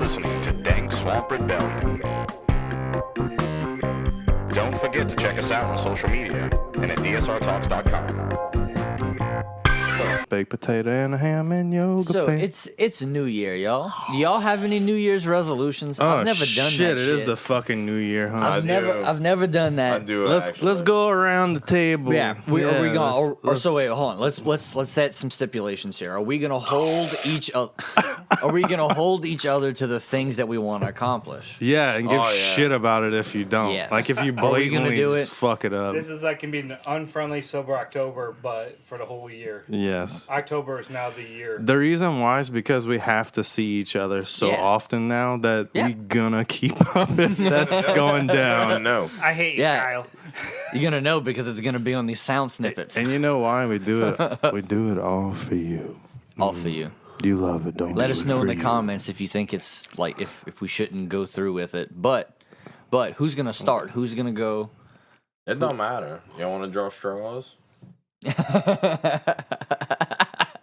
listening to Dank Swamp Rebellion. Don't forget to check us out on social media and at dsrtalks.com. Baked potato and a ham and yoga. So it's a new year, y'all. Do y'all have any New Year's resolutions? I've never done that shit. It is the fucking New Year, huh? I've never done that. I do. Let's go around the table. Yeah, are we gonna? So wait, hold on. Let's set some stipulations here. Are we gonna hold each other? Are we gonna hold each other to the things that we want to accomplish? Yeah, and give shit about it if you don't. Yeah. Like if you blatantly just fuck it up. This is like can be an unfriendly sober October, but for the whole year. Yes. October is now the year. The reason why is because we have to see each other so often now that we gonna keep up if that's going down. No. I hate you, Kyle. You're gonna know because it's gonna be on these sound snippets. And you know why we do it? We do it all for you. All for you. You love it, don't you? Let us know in the comments if you think it's like if we shouldn't go through with it. But who's gonna start? Who's gonna go? It don't matter. You want to draw straws?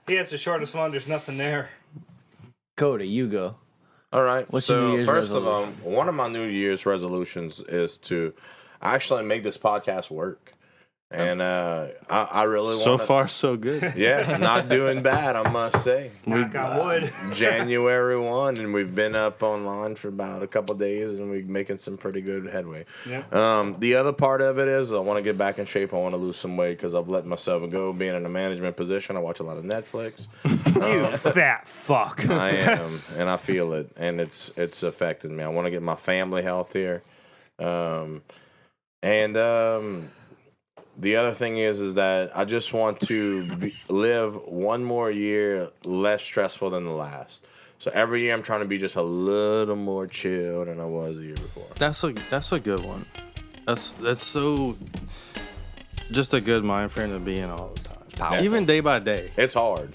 He has the shortest one. There's nothing there. Cody, you go. All right. What's your New Year's first resolution? of all, one of my New Year's resolutions is to actually make this podcast work. And I really want So far, so good. Yeah, not doing bad, I must say. Knock on wood. January 1, and we've been up online for about a couple of days, and we're making some pretty good headway. Yeah. The other part of it is I want to get back in shape. I want to lose some weight because I've let myself go. Being in a management position, I watch a lot of Netflix. You fat fuck. I am, and I feel it, and it's affecting me. I want to get my family healthier. The other thing is that I just want to live one more year less stressful than the last. So every year I'm trying to be just a little more chill than I was the year before. That's a good one. That's so just a good mind frame to be in all the time. Powerful. Even day by day. It's hard.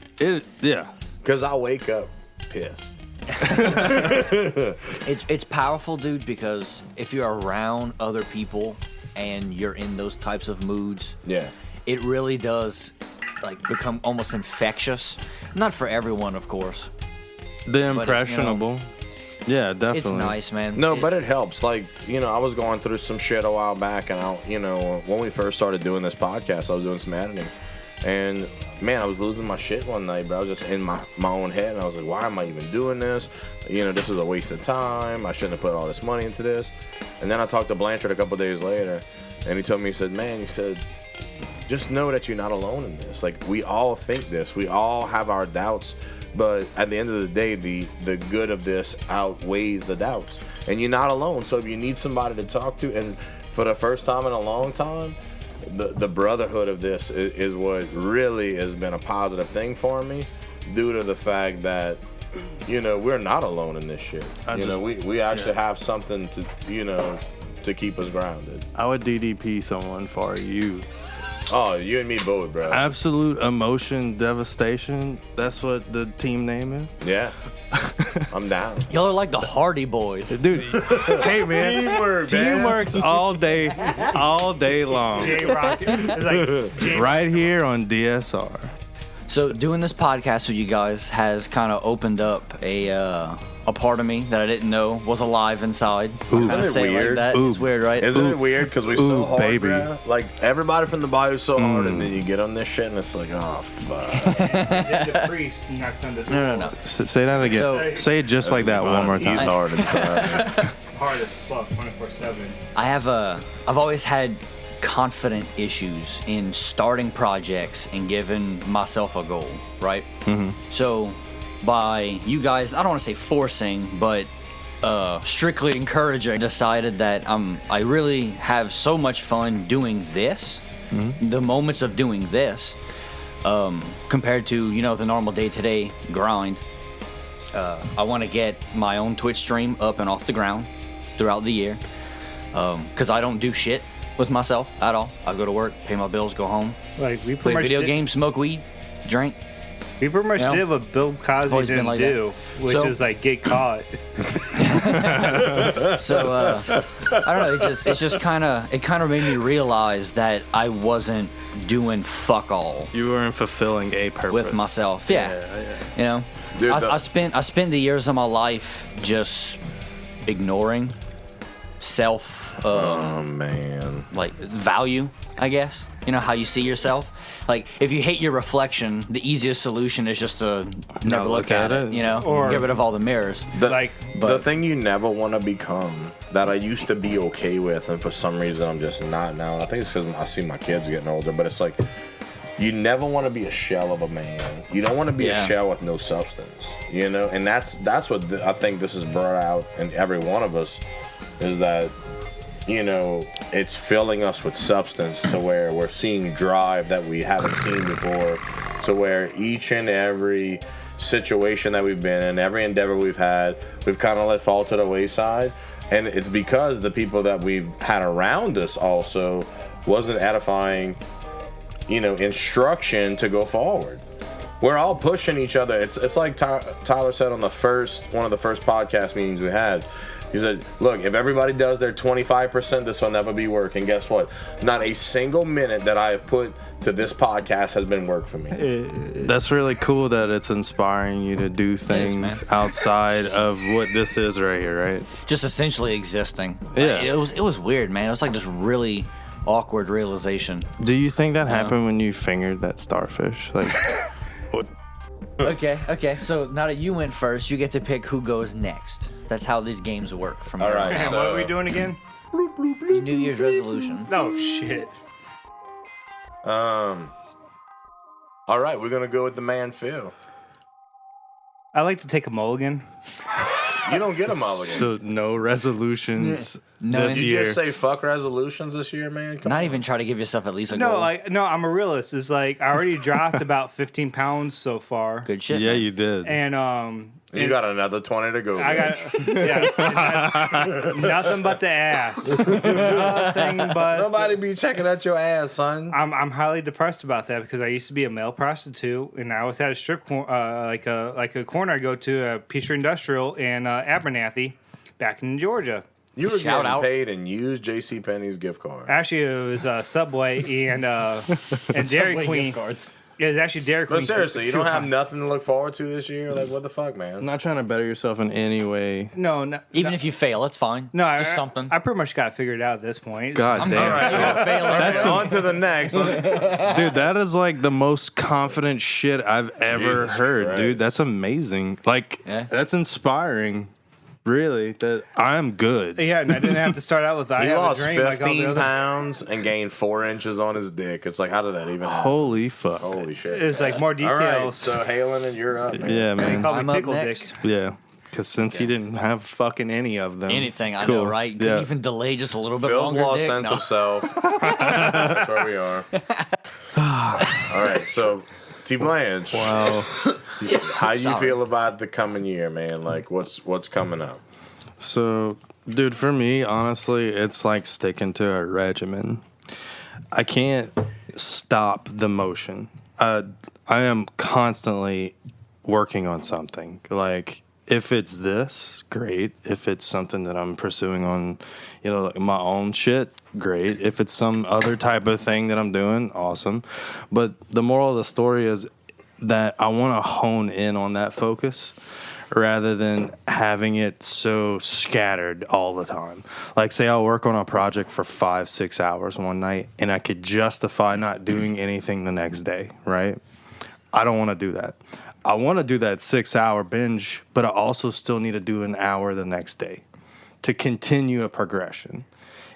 Yeah. Because I wake up pissed. It's powerful, dude, because if you're around other people and you're in those types of moods, it really does like become almost infectious. Not for everyone, of course. The impressionable. Yeah, definitely. It's nice, man. No, but it helps. Like, I was going through some shit a while back, and when we first started doing this podcast, I was doing some editing. And, man, I was losing my shit one night, but I was just in my own head, and I was like, why am I even doing this? This is a waste of time. I shouldn't have put all this money into this. And then I talked to Blanchard a couple days later, and he told me, he said, just know that you're not alone in this. Like, we all think this. We all have our doubts, but at the end of the day, the good of this outweighs the doubts. And you're not alone. So if you need somebody to talk to, and for the first time in a long time, the brotherhood of this is what really has been a positive thing for me, due to the fact that we're not alone in this shit. We actually have something to keep us grounded. I would DDP someone for you. Oh, you and me both, bro. Absolute Emotion Devastation. That's what the team name is. Yeah. I'm down. Y'all are like the Hardy Boys. Dude, hey, man. Teamwork's all day long. J-Rock. It's like Right here on DSR. So doing this podcast with you guys has kind of opened up a part of me that I didn't know was alive inside. Isn't it weird? Like that. It's weird, right? Isn't it weird? Because we so hard, baby. bro. Like, everybody from the bayou so hard, and then you get on this shit, and it's like, oh, fuck. the priest knocks on the door. No. Say that again. So- Say it just like that one more time. He's hard inside. Hard as fuck, 24/7. I've always had confident issues in starting projects and giving myself a goal, right? Mm-hmm. So by you guys, I don't want to say forcing, but strictly encouraging, I decided that I really have so much fun doing this, the moments of doing this, compared to, the normal day-to-day grind. I want to get my own Twitch stream up and off the ground throughout the year, because I don't do shit with myself at all. I go to work, pay my bills, go home, Like we play video games, smoke weed, drink. We pretty much did what Bill Cosby Always been didn't like do, which So- is like get caught. So I don't know. It just kind of made me realize that I wasn't doing fuck all You weren't fulfilling a purpose. with myself. Yeah. You know. Dude, I spent the years of my life just ignoring self. Oh man. Like value, I guess. You know how you see yourself. Like if you hate your reflection, the easiest solution is just to never look at it. You know, Or- get rid of all the mirrors. The thing you never want to become that I used to be okay with, and for some reason I'm just not now. And I think it's because I see my kids getting older, but it's like you never want to be a shell of a man. You don't want to be a shell with no substance, you know. And that's what I think this has brought out in every one of us is that, you know, it's filling us with substance to where we're seeing drive that we haven't seen before, to where each and every situation that we've been in, every endeavor we've had, we've kind of let fall to the wayside. And it's because the people that we've had around us also wasn't edifying, you know, instruction to go forward. We're all pushing each other. It's like Tyler said on one of the first podcast meetings we had. He said, look, if everybody does their 25%, this will never be work. And guess what? Not a single minute that I have put to this podcast has been work for me. That's really cool that it's inspiring you to do things outside of what this is right here, right? Just essentially existing. Yeah. It was weird, man. It was like this really awkward realization. Do you think that happened when you fingered that starfish? Like, Okay. So now that you went first, you get to pick who goes next. That's how these games work from All here right. on. Man, what are we doing again? Your New Year's resolution. No shit. All right, we're gonna go with the man Phil. I like to take a mulligan. You don't get a mulligan. so no resolutions No, this Did you year. just say fuck resolutions this year, man? Come Not on. even try to give yourself at least a No, goal. no, I'm a realist. It's like I already dropped about 15 pounds so far, Good shit. Yeah, man. you did. and You got another 20 to go. I bitch. got that's nothing but the ass. Nothing but. Nobody be checking out your ass, son. I'm highly depressed about that because I used to be a male prostitute and I was at a strip like a corner I go to, Peachtree Industrial in Abernathy, back in Georgia. You were Shout getting out. paid and used JCPenney's gift card. Actually, it was Subway and Dairy Queen. It was actually Dairy Queen. But seriously, you don't have nothing to look forward to this year? Like, what the fuck, man? I'm not trying to better yourself in any way. No. Even if you fail, it's fine. No, Just something. I pretty much got it figured out at this point. God damn. All right, You're gonna fail that's every- on to the next. Dude, that is like the most confident shit I've ever Jesus heard, Christ. dude. That's amazing. Like, Yeah. that's inspiring. Really, that I'm good. Yeah, and I didn't have to start out with I He have lost a dream like all the 15 other. pounds and gained 4 inches on his dick. It's like, how did that even happen? Holy fuck. Holy shit. It's like more All right, details. so Halen, and you're up, man. Yeah, They man. call me I'm up Pickle next. Dick. Yeah. Because since he didn't have fucking any of them. Anything, I Cool. know, right? Could Yeah. even delay just a little bit Phil's longer. lost Dick? sense No. of self. That's where we are. All right, so T Blanche, Wow. how you Sorry. feel about the coming year, man? Like, what's coming up? So, dude, for me, honestly, it's like sticking to a regimen. I can't stop the motion. I am constantly working on something. Like, if it's this, great. If it's something that I'm pursuing on, you know, like my own shit, great. If it's some other type of thing that I'm doing, awesome. But the moral of the story is that I want to hone in on that focus rather than having it so scattered all the time. Like, say I'll work on a project for 5-6 hours one night and I could justify not doing anything the next day, right? I don't want to do that. I want to do that 6-hour binge, but I also still need to do an hour the next day to continue a progression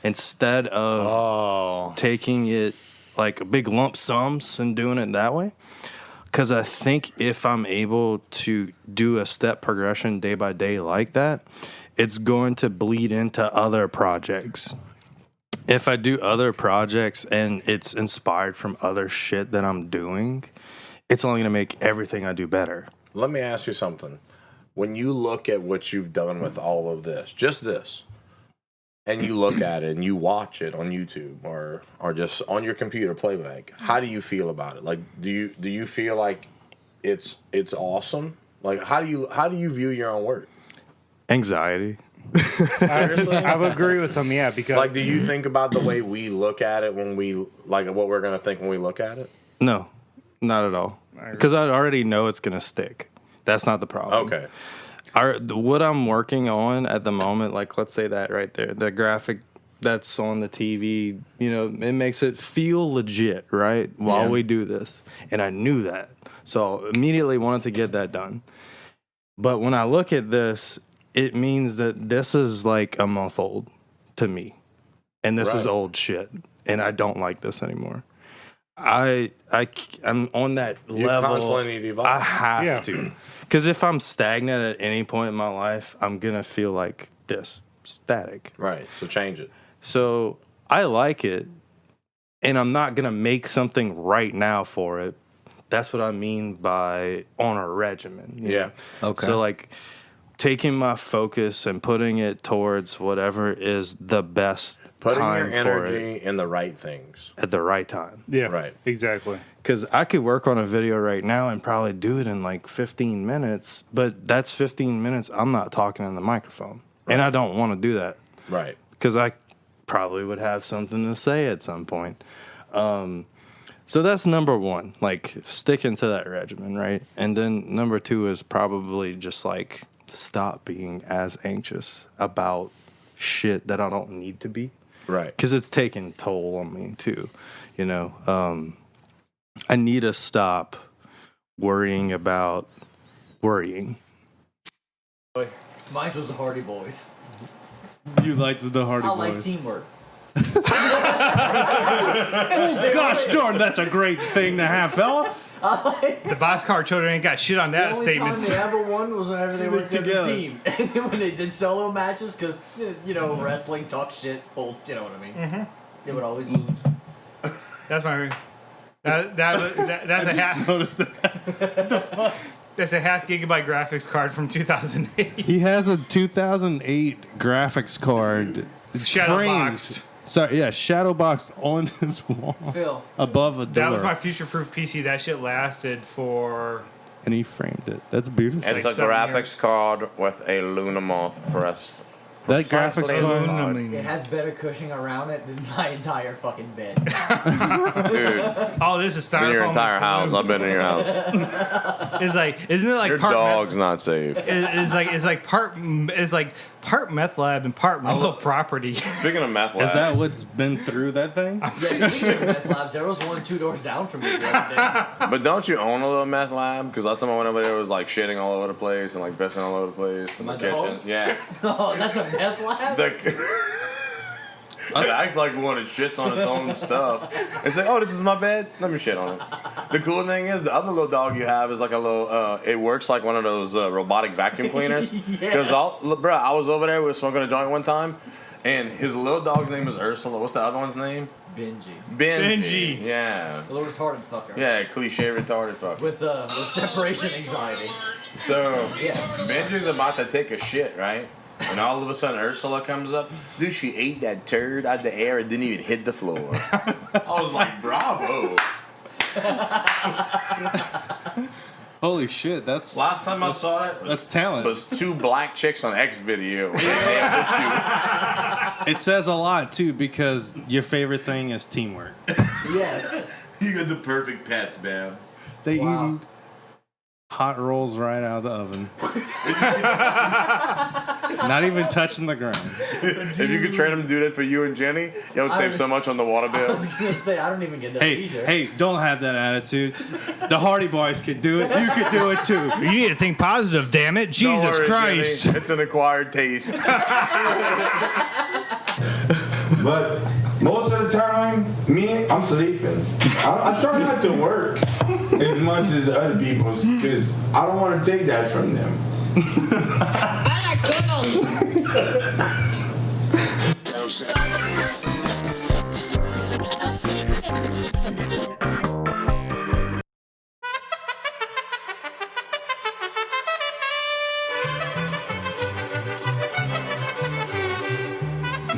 instead of taking it like big lump sums and doing it that way. Because I think if I'm able to do a step progression day by day like that, it's going to bleed into other projects. If I do other projects and it's inspired from other shit that I'm doing, it's only going to make everything I do better. Let me ask you something. When you look at what you've done with all of this, just this, and you look at it and you watch it on YouTube or just on your computer playback, how do you feel about it? Like, do you feel like it's awesome? Like, how do you view your own work? Anxiety. I would agree with him, yeah, because Like, do you think about the way we look at it when we, like, what we're gonna think when we look at it? No, not at all. Because I already know it's going to stick. That's not the problem. Okay. What I'm working on at the moment, like let's say that right there, the graphic that's on the TV, you know, it makes it feel legit, right? While we do this. And I knew that. So immediately wanted to get that done. But when I look at this, it means that this is like a month old to me. And this is old shit. And I don't like this anymore. I'm on that You level. constantly need to evolve. I have to. Because if I'm stagnant at any point in my life, I'm going to feel like this, static. Right. So change it. So I like it, and I'm not going to make something right now for it. That's what I mean by on a regimen. you know? Okay. So, like, taking my focus and putting it towards whatever is the best Putting time your for it energy in the right things. at the right time. Yeah. Right. Exactly. Because I could work on a video right now and probably do it in like 15 minutes, but that's 15 minutes I'm not talking in the microphone. And I don't want to do that Right. because I probably would have something to say at some point. So that's number one, like sticking to that regimen, right? And then number two is probably just like stop being as anxious about shit that I don't need to be. Right. Because it's taking toll on me too, you know. I need to stop worrying about worrying. Mine was the Hardy Boys. You liked the Hardy I like teamwork. Gosh darn, that's a great thing to have, fella. The Boxcar Children ain't got shit on that The only statement. time they ever won was whenever they worked as a Together. team. And then when they did solo matches, because, you know, wrestling, talk shit, bull, you know what I mean? Mm-hmm. They would always lose. That's my. That's a half. Noticed that. That's a half gigabyte graphics card from 2008. He has a 2008 graphics card. Shadow framed. boxed. Sorry, yeah, shadow boxed on his wall Phil. above a door. That was my future-proof PC. That shit lasted for. And he framed it. That's beautiful. It's like a 7 graphics card with a Lunamoth pressed. That graphics precisely card. inside. It has better cushioning around it than my entire fucking bed. Dude, Oh, this is in styrofoam. your entire house. I've been in your house. It's like, isn't it like Your part? dog's not safe. It's like part meth lab and part rental property. Speaking of meth Is labs, that what's been through that thing? Yeah, speaking of meth labs, there was one 2 doors down from me the other day. but don't you own a little meth lab? Because last time I went over there, it was like shitting all over the place and like pissing all over the place in the My kitchen. dog? Yeah. Oh, that's a meth lab? It acts like one. It shits on its own stuff. It's like, oh, this is my bed. Let me shit on it. The cool thing is, the other little dog you have is like a little. It works like one of those robotic vacuum cleaners. Because bro, I was over there. We were smoking a joint one time, and his little dog's name is Ursula. What's the other one's name? Benji. Benji. Yeah. A little retarded fucker. Yeah, cliche retarded fuck. With separation anxiety. So Yeah. Benji's about to take a shit, right? And all of a sudden Ursula comes up. Dude, she ate that turd out the air and didn't even hit the floor. I was like, bravo. Holy shit, that's Last time I saw it that's talent. was 2 black chicks on X video. It says a lot too because your favorite thing is teamwork. Yes. You got the perfect pets, man. They Wow. eat hot rolls right out of the oven. Not even touching the ground. If you could train them to do that for you and Jenny, you would save so much on the water I bill. was going to say, I don't even get that Hey, either. hey, don't have that attitude. The Hardy Boys could do it. You could do it too. You need to think positive, damn it. Don't Jesus worry, Christ. Jenny. It's an acquired taste. But most of the time, I'm sleeping. I try not to work as much as other people's because I don't want to take that from them.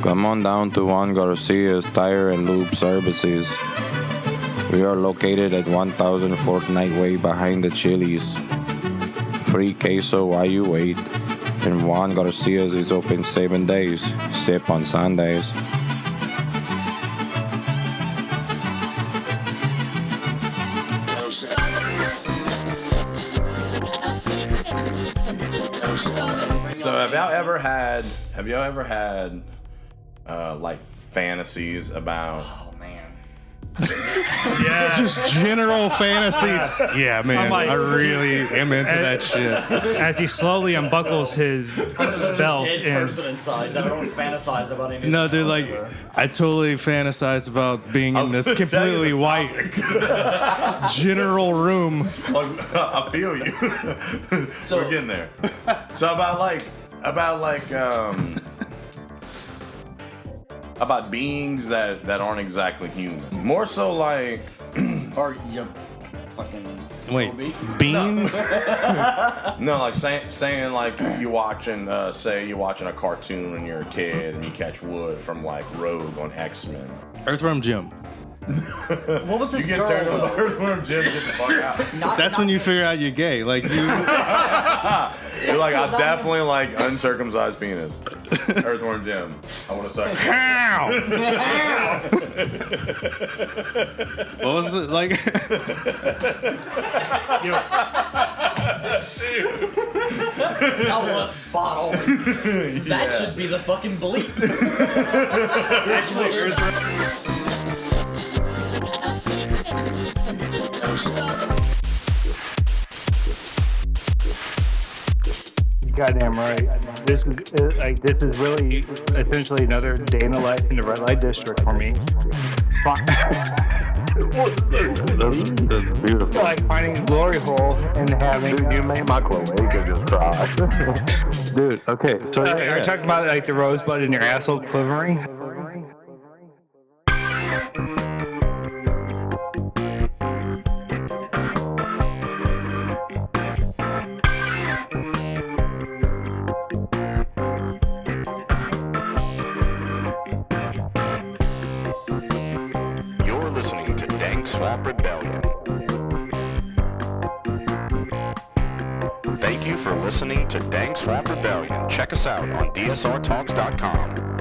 Come on down to Juan Garcia's Tire and Lube Services. We are located at 1000 Fortnite Way behind the Chili's. Free queso while you wait. And Juan Garcia's is open 7 days, except on Sundays. have y'all ever had like fantasies about? Oh man. Yeah. Just general fantasies. Yeah, man. I'm like- I really am into that shit. As he slowly unbuckles his I'm such belt a dead and person inside that I don't fantasize about anything. No, dude, like, whatsoever. I totally fantasize about being in this completely white general room. I feel you. So- We're getting there. So about beings that aren't exactly human. More so like Or you fucking. Wait, Kobe. beans? no, like saying like you watching say you're watching a cartoon when you're a kid and you catch Wood from like Rogue on X-Men. Earthworm Jim. What was this You get girl? turned on though? Earthworm Jim, get the fuck out. That's when you figure out you're gay. Like, you. You're like, I definitely like uncircumcised penis. Earthworm Jim. I want to suck. What was it like? That was spot on. That should be the fucking bleep. Actually, Earthworm. goddamn right. This is really essentially another day in the life in the red light district for me. That's beautiful. Like finding a glory hole and having. Dude, you made my cloaca just dry. Dude, okay, so Are you talking about like the rosebud in your asshole quivering? You're listening to Dank Swamp Rebellion. Thank you for listening to Dank Swamp Rebellion. Check us out on dsrtalks.com.